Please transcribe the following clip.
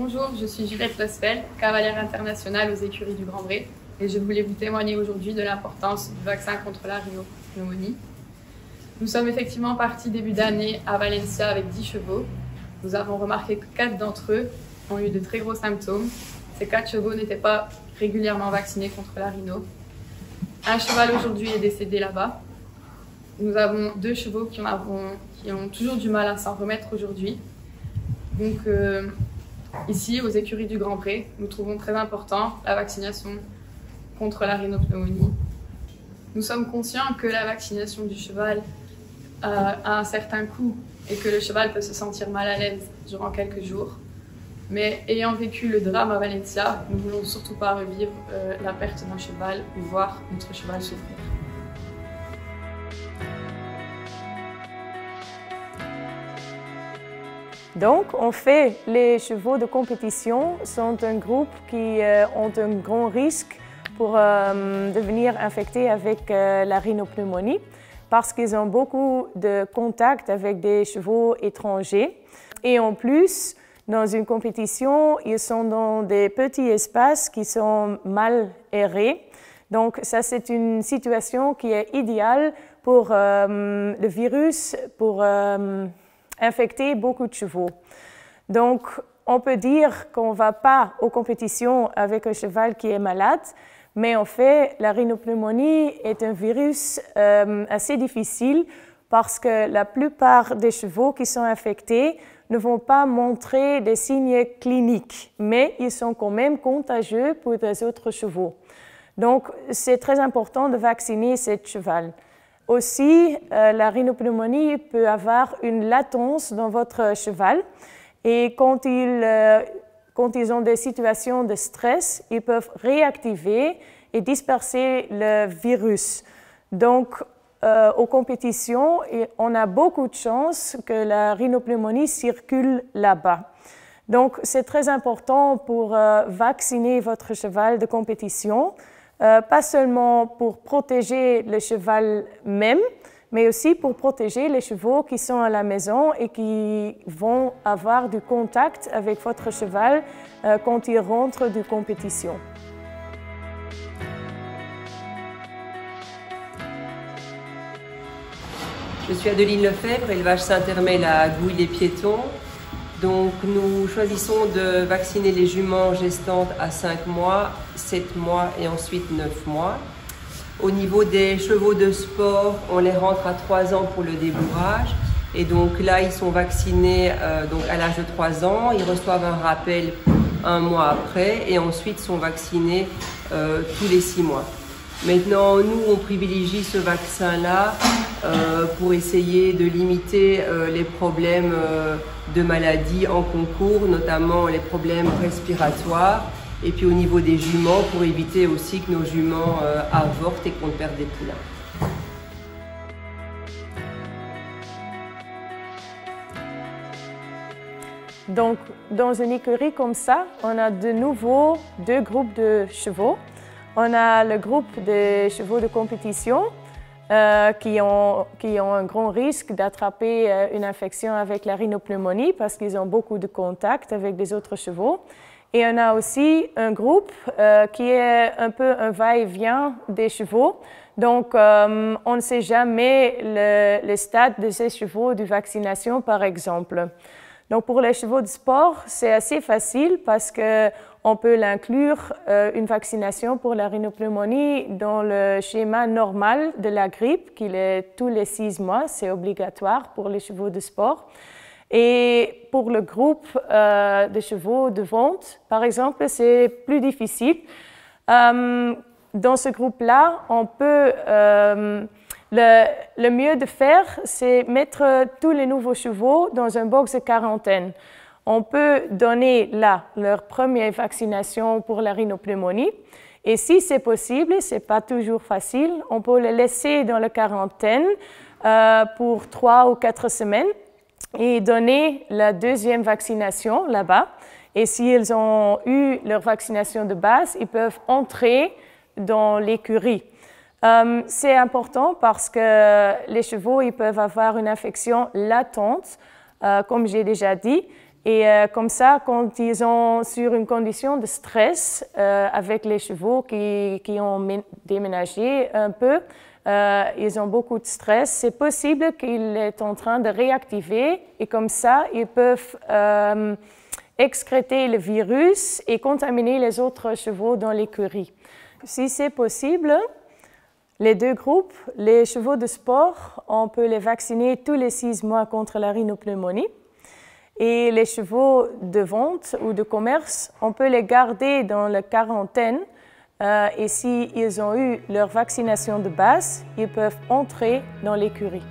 Bonjour, je suis Juliette Losfeld, cavalière internationale aux écuries du Grand Bray et je voulais vous témoigner aujourd'hui de l'importance du vaccin contre la rhinopneumonie. Nous sommes effectivement partis début d'année à Valencia avec 10 chevaux. Nous avons remarqué que 4 d'entre eux ont eu de très gros symptômes. Ces 4 chevaux n'étaient pas régulièrement vaccinés contre la rhino. Un cheval aujourd'hui est décédé là-bas. Nous avons 2 chevaux qui ont toujours du mal à s'en remettre aujourd'hui. Donc ici, aux écuries du Grand Bray, nous trouvons très important la vaccination contre la rhinopneumonie. Nous sommes conscients que la vaccination du cheval a un certain coût et que le cheval peut se sentir mal à l'aise durant quelques jours. Mais ayant vécu le drame à Valencia, nous ne voulons surtout pas revivre la perte d'un cheval ou voir notre cheval souffrir. Donc, en fait, les chevaux de compétition sont un groupe qui ont un grand risque pour devenir infectés avec la rhinopneumonie parce qu'ils ont beaucoup de contacts avec des chevaux étrangers. Et en plus, dans une compétition, ils sont dans des petits espaces qui sont mal aérés. Donc, ça, c'est une situation qui est idéale pour le virus, pour infecter beaucoup de chevaux. Donc, on peut dire qu'on ne va pas aux compétitions avec un cheval qui est malade, mais en fait, la rhinopneumonie est un virus assez difficile parce que la plupart des chevaux qui sont infectés ne vont pas montrer des signes cliniques, mais ils sont quand même contagieux pour les autres chevaux. Donc, c'est très important de vacciner ce cheval. Aussi, la rhinopneumonie peut avoir une latence dans votre cheval et quand ils ont des situations de stress, ils peuvent réactiver et disperser le virus. Donc, aux compétitions, on a beaucoup de chances que la rhinopneumonie circule là-bas. Donc, c'est très important pour vacciner votre cheval de compétition. Pas seulement pour protéger le cheval même, mais aussi pour protéger les chevaux qui sont à la maison et qui vont avoir du contact avec votre cheval quand il rentre de compétition. Je suis Adeline Lefebvre, élevage Saint-Hermel à Gouy-les-Piétons. Donc nous choisissons de vacciner les juments gestantes à 5 mois, 7 mois et ensuite 9 mois. Au niveau des chevaux de sport, on les rentre à 3 ans pour le débourrage. Et donc là, ils sont vaccinés à l'âge de 3 ans. Ils reçoivent un rappel 1 mois après et ensuite sont vaccinés tous les 6 mois. Maintenant, nous, on privilégie ce vaccin-là pour essayer de limiter les problèmes de maladies en concours, notamment les problèmes respiratoires, et puis au niveau des juments, pour éviter aussi que nos juments avortent et qu'on perde des poulains. Donc, dans une écurie comme ça, on a de nouveau 2 groupes de chevaux. On a le groupe des chevaux de compétition qui ont un grand risque d'attraper une infection avec la rhinopneumonie parce qu'ils ont beaucoup de contacts avec des autres chevaux. Et on a aussi un groupe qui est un peu un va-et-vient des chevaux. Donc, on ne sait jamais le stade de ces chevaux de vaccination, par exemple. Donc, pour les chevaux de sport, c'est assez facile parce qu'on peut l'inclure une vaccination pour la rhinopneumonie dans le schéma normal de la grippe, qui est tous les 6 mois, c'est obligatoire pour les chevaux de sport. Et pour le groupe de chevaux de vente, par exemple, c'est plus difficile. Dans ce groupe-là, on peut... Le mieux de faire, c'est mettre tous les nouveaux chevaux dans un box de quarantaine. On peut donner là leur première vaccination pour la rhinopneumonie. Et si c'est possible, ce n'est pas toujours facile, on peut les laisser dans la quarantaine pour 3 ou 4 semaines et donner la deuxième vaccination là-bas. Et s'ils ont eu leur vaccination de base, ils peuvent entrer dans l'écurie. C'est important parce que les chevaux ils peuvent avoir une infection latente, comme j'ai déjà dit, Et comme ça, quand ils sont sur une condition de stress avec les chevaux qui ont déménagé un peu, ils ont beaucoup de stress, c'est possible qu'il est en train de réactiver et comme ça, ils peuvent excréter le virus et contaminer les autres chevaux dans l'écurie. Si c'est possible, les deux groupes, les chevaux de sport, on peut les vacciner tous les 6 mois contre la rhinopneumonie. Et les chevaux de vente ou de commerce, on peut les garder dans la quarantaine et s'ils ont eu leur vaccination de base, ils peuvent entrer dans l'écurie.